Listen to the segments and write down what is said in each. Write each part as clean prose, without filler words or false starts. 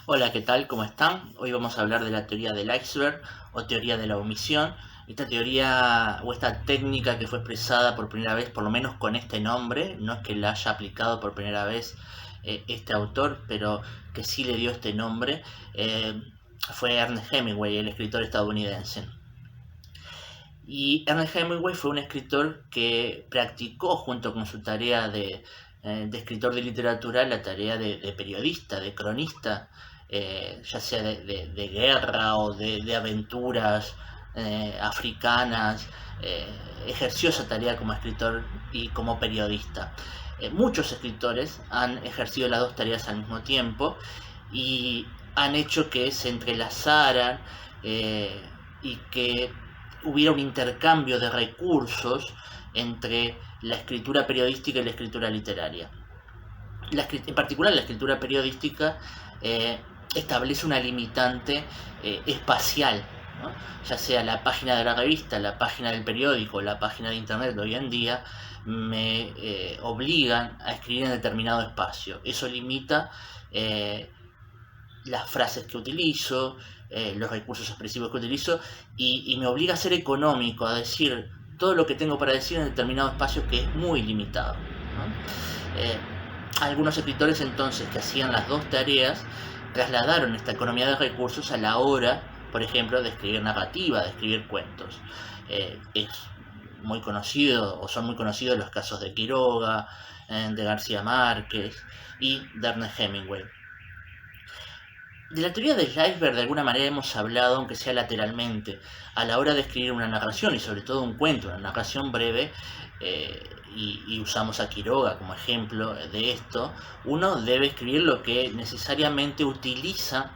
Hola, ¿qué tal? ¿Cómo están? Hoy vamos a hablar de la teoría del iceberg o teoría de la omisión. Esta teoría o esta técnica que fue expresada por primera vez, por lo menos con este nombre, no es que la haya aplicado por primera vez este autor, pero que sí le dio este nombre, fue Ernest Hemingway, el escritor estadounidense. Y Ernest Hemingway fue un escritor que practicó junto con su tarea de escritor de literatura la tarea de periodista, de cronista, ya sea de guerra o de aventuras africanas. Ejerció esa tarea como escritor y como periodista. Muchos escritores han ejercido las dos tareas al mismo tiempo y han hecho que se entrelazaran y que hubiera un intercambio de recursos entre la escritura periodística y la escritura literaria. En particular, la escritura periodística eh, establece una limitante espacial, ¿no? Ya sea la página de la revista, la página del periódico, la página de internet de hoy en día, me obligan a escribir en determinado espacio. Eso limita las frases que utilizo, los recursos expresivos que utilizo, y me obliga a ser económico, a decir todo lo que tengo para decir en determinado espacio que es muy limitado, ¿no? Algunos escritores entonces que hacían las dos tareas trasladaron esta economía de recursos a la hora, por ejemplo, de escribir narrativa, de escribir cuentos. Es muy conocido, o son muy conocidos los casos de Quiroga, de García Márquez y de Ernest Hemingway. De la teoría del iceberg de alguna manera hemos hablado, aunque sea lateralmente, a la hora de escribir una narración y sobre todo un cuento, una narración breve, y usamos a Quiroga como ejemplo de esto. Uno debe escribir lo que necesariamente utiliza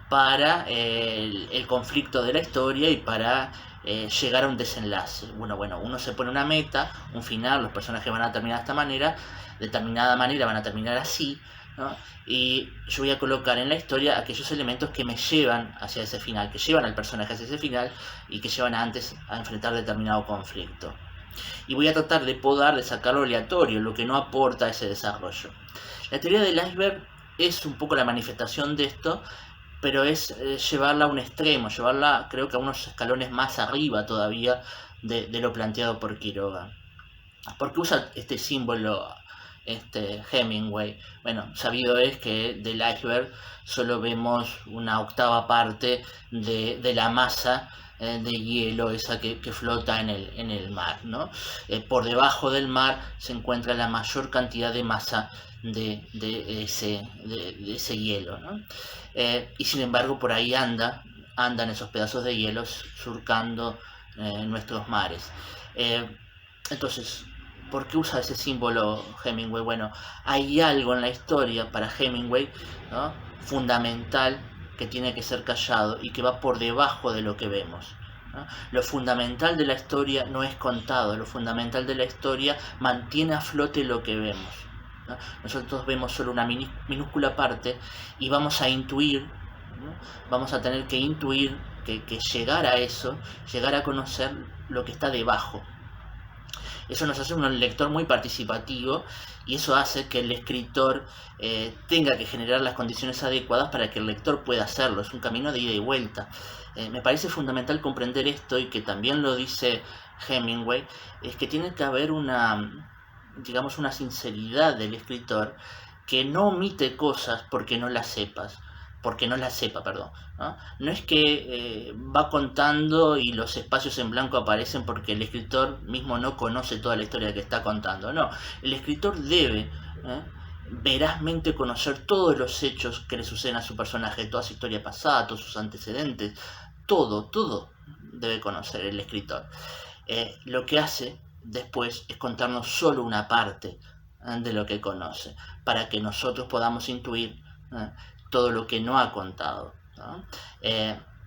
para el conflicto de la historia y para llegar a un desenlace. Bueno, uno se pone una meta, un final, los personajes van a terminar de esta manera, de determinada manera van a terminar así, ¿no? Y yo voy a colocar en la historia aquellos elementos que me llevan hacia ese final, que llevan al personaje hacia ese final y que llevan antes a enfrentar determinado conflicto. Y voy a tratar de podar, de sacar lo aleatorio, lo que no aporta a ese desarrollo. La teoría del iceberg es un poco la manifestación de esto, pero es llevarla a un extremo, llevarla creo que a unos escalones más arriba todavía de lo planteado por Quiroga. ¿Por qué usa este símbolo Hemingway? Bueno, sabido es que del iceberg solo vemos una octava parte de la masa de hielo esa que flota en el mar, ¿no? Por debajo del mar se encuentra la mayor cantidad de masa de ese hielo, ¿no? Y sin embargo por ahí andan esos pedazos de hielo surcando nuestros mares. Eh, entonces, ¿por qué usa ese símbolo Hemingway? Bueno, hay algo en la historia para Hemingway, ¿no?, fundamental, que tiene que ser callado y que va por debajo de lo que vemos, ¿no? Lo fundamental de la historia no es contado, lo fundamental de la historia mantiene a flote lo que vemos, ¿no? Nosotros vemos solo una minúscula parte y vamos a intuir, ¿no? Vamos a tener que intuir que llegar a eso, llegar a conocer lo que está debajo. Eso nos hace un lector muy participativo y eso hace que el escritor tenga que generar las condiciones adecuadas para que el lector pueda hacerlo. Es un camino de ida y vuelta. Me parece fundamental comprender esto, y que también lo dice Hemingway, es que tiene que haber digamos, una sinceridad del escritor, que no omite cosas porque no las sepa, perdón, ¿no? No es que va contando y los espacios en blanco aparecen porque el escritor mismo no conoce toda la historia que está contando. No, el escritor debe verazmente conocer todos los hechos que le suceden a su personaje, toda su historia pasada, todos sus antecedentes, todo debe conocer el escritor. Lo que hace después es contarnos solo una parte de lo que conoce, para que nosotros podamos intuir todo lo que no ha contado, ¿no?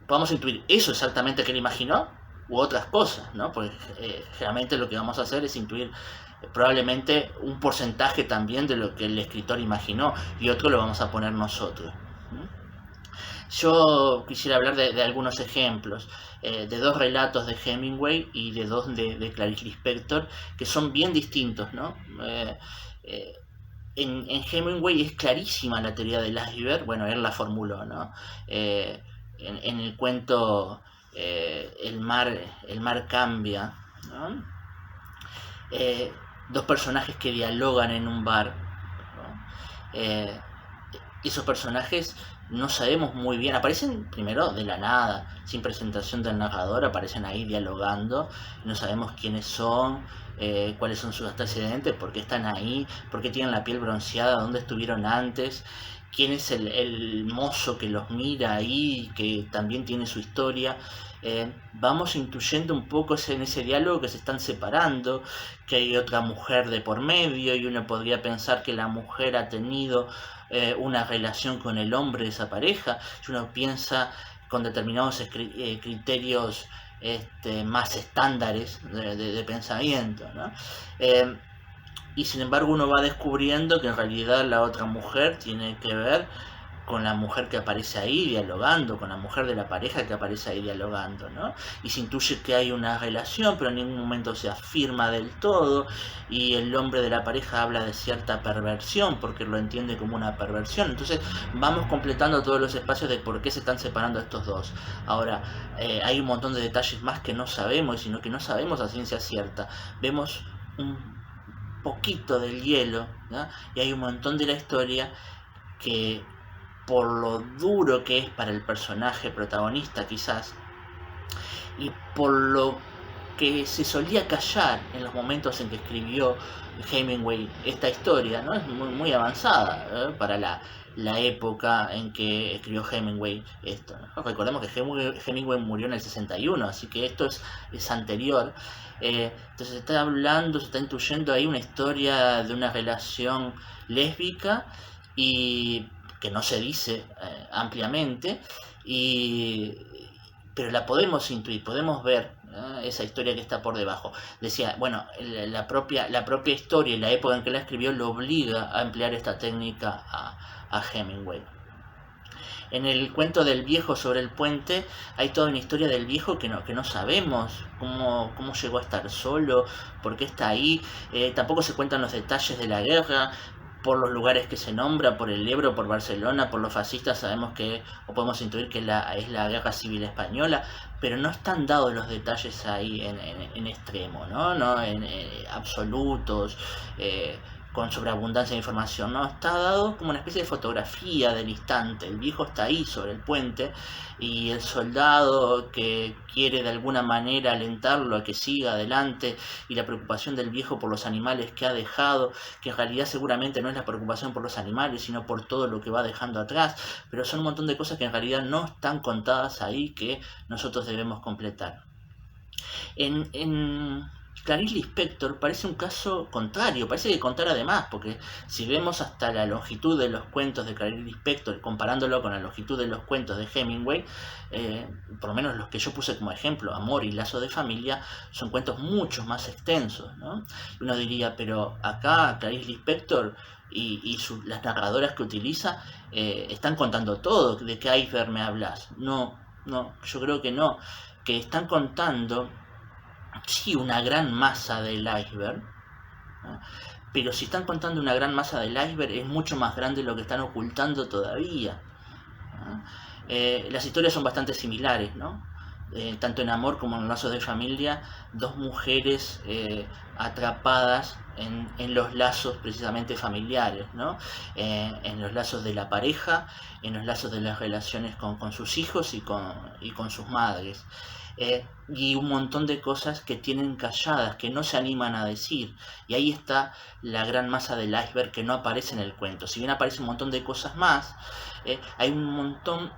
Podamos intuir eso exactamente que él imaginó u otras cosas, ¿no? Porque generalmente lo que vamos a hacer es intuir probablemente un porcentaje también de lo que el escritor imaginó, y otro lo vamos a poner nosotros, ¿no? Yo quisiera hablar de algunos ejemplos, de dos relatos de Hemingway y de dos de Clarice Lispector, que son bien distintos, ¿no? Eh, en Hemingway es clarísima la teoría del iceberg, bueno, él la formuló, ¿no? En el cuento el mar cambia, ¿no? Eh, Dos personajes que dialogan en un bar, ¿no? Esos personajes no sabemos muy bien, aparecen primero de la nada, sin presentación del narrador, aparecen ahí dialogando, no sabemos quiénes son, cuáles son sus antecedentes, por qué están ahí, por qué tienen la piel bronceada, dónde estuvieron antes, quién es el mozo que los mira ahí, que también tiene su historia. Vamos intuyendo un poco en ese diálogo que se están separando, que hay otra mujer de por medio y uno podría pensar que la mujer ha tenido una relación con el hombre de esa pareja, y uno piensa con determinados criterios más estándares de pensamiento, ¿no? Y sin embargo uno va descubriendo que en realidad la otra mujer tiene que ver con la mujer que aparece ahí dialogando, con la mujer de la pareja que aparece ahí dialogando, ¿no? Y se intuye que hay una relación, pero en ningún momento se afirma del todo, y el hombre de la pareja habla de cierta perversión, porque lo entiende como una perversión. Entonces vamos completando todos los espacios de por qué se están separando estos dos. Ahora, hay un montón de detalles más que no sabemos, sino que no sabemos a ciencia cierta. Vemos un poquito del hielo, ¿no? Y hay un montón de la historia que, por lo duro que es para el personaje protagonista quizás, y por lo que se solía callar en los momentos en que escribió Hemingway esta historia, ¿no? Es muy, muy avanzada para la época en que escribió Hemingway esto, ¿no? Recordemos que Hemingway murió en el 61, así que esto es anterior. Entonces se está hablando, se está intuyendo ahí una historia de una relación lésbica y que no se dice ampliamente, y, pero la podemos intuir, podemos ver esa historia que está por debajo. Decía, bueno, la propia historia y la época en que la escribió lo obliga a emplear esta técnica a Hemingway. En el cuento del viejo sobre el puente hay toda una historia del viejo que no sabemos cómo llegó a estar solo, por qué está ahí. Tampoco se cuentan los detalles de la guerra, por los lugares que se nombra, por el Ebro, por Barcelona, por los fascistas, sabemos que, o podemos intuir que es la guerra civil española, pero no están dados los detalles ahí en extremo, ¿no? En absolutos, con sobreabundancia de información, ¿no? Está dado como una especie de fotografía del instante. El viejo está ahí sobre el puente y el soldado que quiere de alguna manera alentarlo a que siga adelante, y la preocupación del viejo por los animales que ha dejado, que en realidad seguramente no es la preocupación por los animales, sino por todo lo que va dejando atrás, pero son un montón de cosas que en realidad no están contadas ahí, que nosotros debemos completar. En Clarice Lispector parece un caso contrario, parece que contara de más, porque si vemos hasta la longitud de los cuentos de Clarice Lispector, comparándolo con la longitud de los cuentos de Hemingway, por lo menos los que yo puse como ejemplo, Amor y Lazo de Familia, son cuentos mucho más extensos, ¿no? Uno diría, pero acá Clarice Lispector y las narradoras que utiliza están contando todo. ¿De qué iceberg me hablas? No, yo creo que no, que están contando sí una gran masa del iceberg, ¿no? Pero si están contando una gran masa del iceberg, es mucho más grande lo que están ocultando todavía, ¿no? Las historias son bastante similares, ¿no? Tanto en Amor como en Lazos de Familia, dos mujeres atrapadas en los lazos precisamente familiares, ¿no? En los lazos de la pareja, en los lazos de las relaciones con sus hijos y con sus madres. Y un montón de cosas que tienen calladas, que no se animan a decir. Y ahí está la gran masa del iceberg que no aparece en el cuento. Si bien aparece un montón de cosas más, hay un montón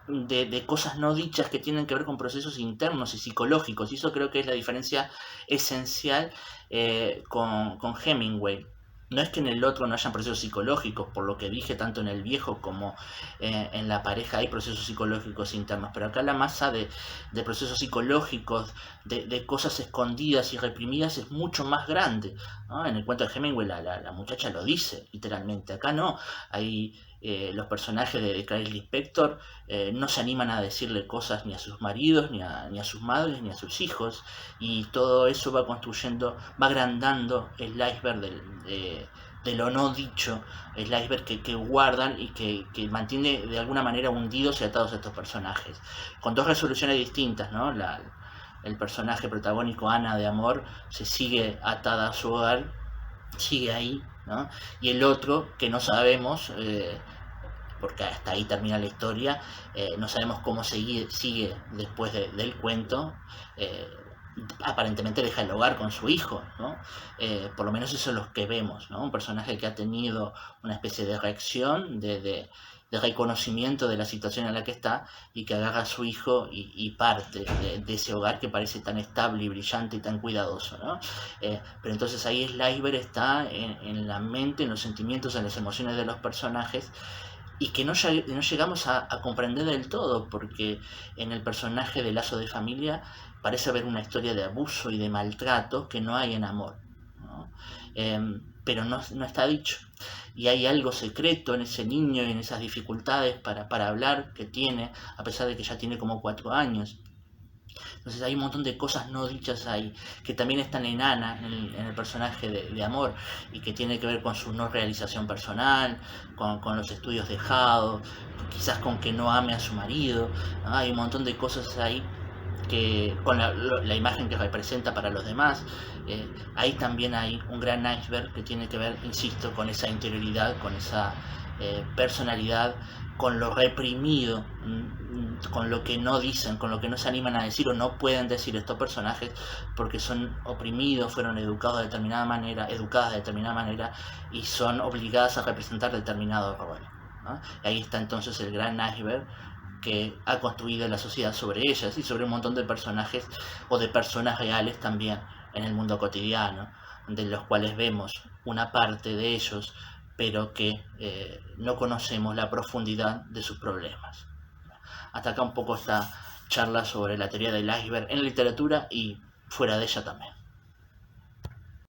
de cosas no dichas que tienen que ver con procesos internos y psicológicos. Y eso creo que es la diferencia esencial con Hemingway. No es que en el otro no hayan procesos psicológicos, por lo que dije, tanto en el viejo como en la pareja hay procesos psicológicos internos, pero acá la masa de procesos psicológicos, de cosas escondidas y reprimidas es mucho más grande, ¿no? En el cuento de Hemingway la muchacha lo dice, literalmente. Acá no, hay los personajes de Clarice Lispector no se animan a decirle cosas ni a sus maridos, ni a sus madres, ni a sus hijos, y todo eso va construyendo, va agrandando el iceberg de lo no dicho, el iceberg que guardan y que mantiene de alguna manera hundidos y atados a estos personajes, con dos resoluciones distintas, ¿no? El personaje protagónico, Ana de Amor, se sigue atada a su hogar, sigue ahí, ¿no? Y el otro, que no sabemos, porque hasta ahí termina la historia, no sabemos cómo sigue después del cuento, aparentemente deja el hogar con su hijo, ¿no? Por lo menos eso es lo que vemos, ¿no? Un personaje que ha tenido una especie de reacción, de reconocimiento de la situación en la que está, y que agarra a su hijo y parte de ese hogar que parece tan estable y brillante y tan cuidadoso, ¿no? Pero entonces ahí el iceberg está en la mente, en los sentimientos, en las emociones de los personajes, y que no llegamos a comprender del todo, porque en el personaje de Lazo de Familia parece haber una historia de abuso y de maltrato que no hay en Amor, ¿no? Pero no está dicho. Y hay algo secreto en ese niño y en esas dificultades para hablar que tiene, a pesar de que ya tiene como 4 años. Entonces hay un montón de cosas no dichas ahí, que también están en Ana, en el personaje de Amor, y que tiene que ver con su no realización personal, con los estudios dejados, quizás con que no ame a su marido, ¿no? Hay un montón de cosas ahí que con la imagen que representa para los demás. Ahí también hay un gran iceberg que tiene que ver, insisto, con esa interioridad, con esa personalidad, con lo reprimido, con lo que no dicen, con lo que no se animan a decir o no pueden decir estos personajes porque son oprimidos, fueron educados de determinada manera, educadas de determinada manera, y son obligadas a representar determinado rol, ¿no? Y ahí está entonces el gran iceberg que ha construido la sociedad sobre ellas y sobre un montón de personajes o de personas reales también en el mundo cotidiano, de los cuales vemos una parte de ellos, pero que no conocemos la profundidad de sus problemas. Hasta acá un poco esta charla sobre la teoría del iceberg en la literatura y fuera de ella también.